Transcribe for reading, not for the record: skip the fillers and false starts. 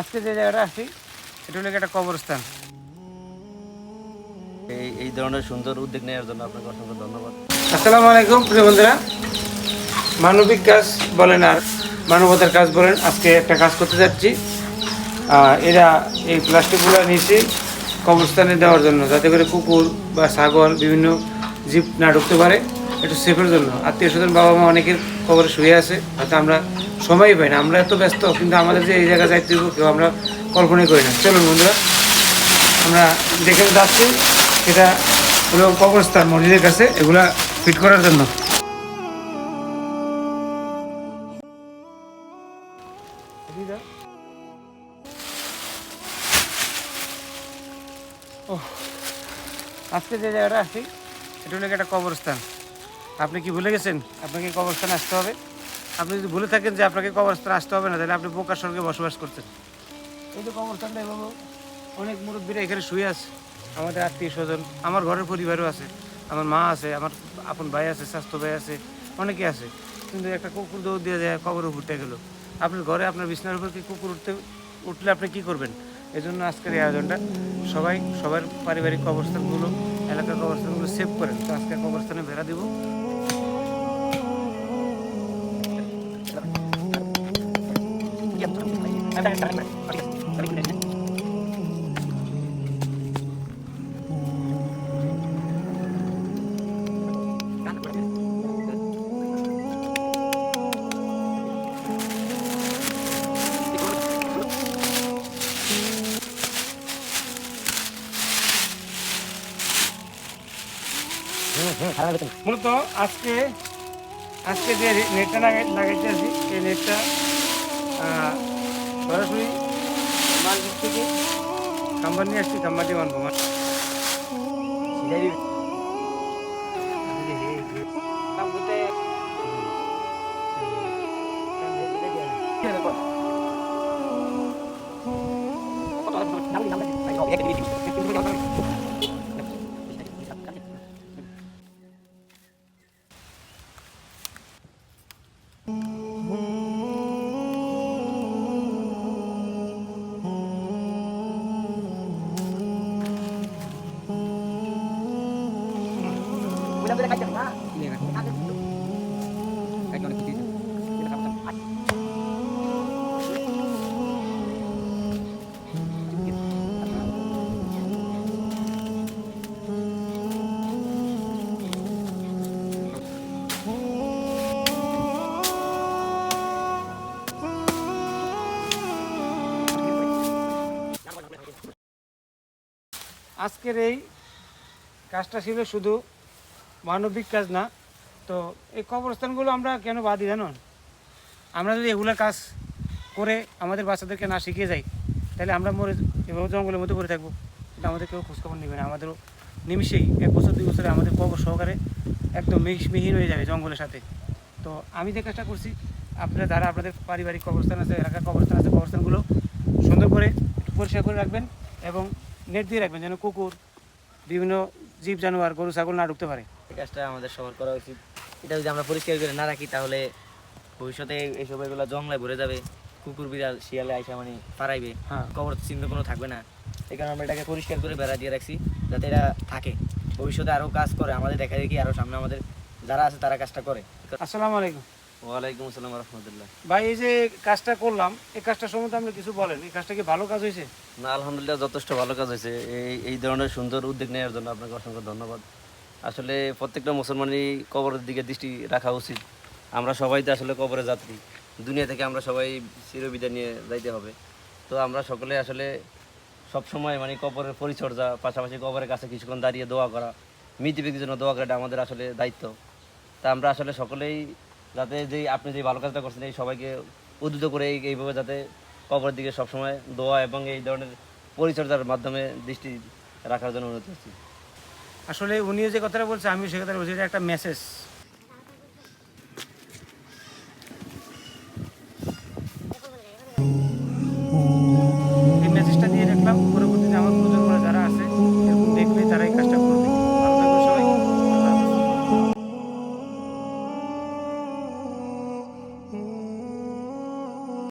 আজকে যে জায়গাটা আসছি এটা হলো একটা কবরস্থান। এই ধরনের সুন্দর উদ্যোগ নেওয়ার জন্য আপনাকে অসংখ্য ধন্যবাদ। আসসালামু আলাইকুম প্রিয় বন্ধুরা, মানবিক কাজ বলেন আর মানবতার কাজ বলেন, আজকে একটা কাজ করতে যাচ্ছি। এরা এই প্লাস্টিকগুলো নিয়েছি কবরস্থানে দেওয়ার জন্য, যাতে করে কুকুর বা ছাগল বিভিন্ন জীব না ঢুকতে পারে, একটু সেফের জন্য। আত্মীয় স্বজন বাবা মা অনেকের কবরে শুয়ে আছে, হয়তো আমরা সময়ই পাই না, আমরা এত ব্যস্ত, কিন্তু আমাদের যে এই জায়গায় যাইতে হবে কেউ আমরা কল্পনাই করি না। চলুন বন্ধুরা, আমরা যেখানে যাচ্ছি সেটা হলো কবরস্থান, মসজিদের কাছে, এগুলা ফিট করার জন্য। আজকে যে জায়গাটা আসছি এটা হলো একটা কবরস্থান। আপনি কি ভুলে গেছেন আপনাকে কবরস্থানে আসতে হবে? আপনি যদি ভুলে থাকেন যে আপনাকে কবরস্থানে আসতে হবে না, তাহলে আপনি বোকার স্বর্গে বসবাস করছেন। এই যে কবরস্থানটা, এবং অনেক মুরব্বীরা এখানে শুয়ে আছে, আমাদের আত্মীয় স্বজন, আমার ঘরের পরিবারও আছে, আমার মা আছে, আমার আপন ভাই আছে, স্বাস্থ্য ভাই আছে, অনেকে আছে। কিন্তু একটা কুকুর দৌড় দিয়ে যায় কবরে উঠতে গেল। আপনার ঘরে আপনার বিছানার উপর কি কুকুর উঠলে আপনি কি করবেন? এই জন্য আজকের এই আয়োজনটা, সবার পারিবারিক কবরস্থানগুলো, এলাকার কবরস্থানগুলো সেভ করেন। তো আজকে কবরস্থানে বেড়া দিব। মূলত আজকে যে নেটটা লাগাইতে আছি, এই নেটটা সরাসরি মার্কেট থেকে খাম্বার নিয়ে আসছি, খাম্বার দিয়ে বানবো। আজকের এই কাজটা ছিল শুধু মানবিক কাজ না। তো এই কবরস্থানগুলো আমরা কেন বাদি জানুন? আমরা যদি এগুলো কাজ করে আমাদের বাচ্চাদেরকে না শিখিয়ে যাই, তাহলে আমরা মরে এভাবে জঙ্গলের মধ্যে পড়ে থাকবো, কিন্তু আমাদের কেউ খোঁজখবর নেবে না। আমাদেরও নিমিশেই 1 বছর 2 বছরে আমাদের কবর সহকারে একদম মিহিন হয়ে যাবে জঙ্গলের সাথে। তো আমি যে কাজটা করছি, আপনারা যারা আপনাদের পারিবারিক কবরস্থান আছে, এলাকার কবরস্থান আছে, কবরস্থানগুলো সুন্দর করে একটু পরিষ্কার করে রাখবেন এবং নেট দিয়ে রাখবেন, যেন কুকুর, বিভিন্ন জীব জানোয়ার, গরু ছাগল না ঢুকতে পারে। এই কাজটা আমাদের সবার করা উচিত। এটা যদি আমরা পরিষ্কার করে না রাখি, তাহলে ভবিষ্যতে এইসব এগুলো জঙ্গলায় ভরে যাবে, কুকুর বিড়াল শিয়ালে আইসা মানে পারাইবে, কবর চিহ্ন কোনো থাকবে না। এই কারণে আমরা এটাকে পরিষ্কার করে বেড়া দিয়ে রাখছি, যাতে এরা থাকে, ভবিষ্যতে আরও কাজ করে, আমাদের দেখা দেখি আরও সামনে আমাদের যারা আছে তারা কাজটা করে। আসসালামু আলাইকুম। ওয়ালাইকুম আসসালাম রহমতুল্লাহ। ভাই, এই যে কাজটা করলাম, এই কাজটা সম্বন্ধে আপনি কিছু বলেন। এই কাজটা কি ভালো কাজ হয়েছে? না, আলহামদুলিল্লাহ যথেষ্ট ভালো কাজ হয়েছে। এই ধরনের সুন্দর উদ্যোগ নেওয়ার জন্য আপনাকে অসংখ্য ধন্যবাদ। আসলে প্রত্যেকটা মুসলমানই কবরের দিকে দৃষ্টি রাখা উচিত। আমরা সবাই তো আসলে কবরের যাত্রী, দুনিয়া থেকে আমরা সবাই চিরবিদায় নিয়ে যাইতে হবে। তো আমরা সকলে আসলে সবসময় মানে কবরের পরিচর্যা, পাশাপাশি কবরের কাছে কিছুক্ষণ দাঁড়িয়ে দোয়া করা, মৃত ব্যক্তির জন্য দোয়া করাটা আমাদের আসলে দায়িত্ব। তা আমরা আসলে সকলেই যাতে আপনি যে ভালো কাজটা করছেন, এই সবাইকে উদ্বুদ্ধ করে এইভাবে যাতে কবরের দিকে সবসময় দোয়া এবং এই ধরনের পরিচর্যার মাধ্যমে দৃষ্টি রাখার জন্য অনুরোধ করছি। আসলে উনিও যে কথাটা বলছে, আমিও সে কথাটা বলছি, এটা একটা মেসেজ।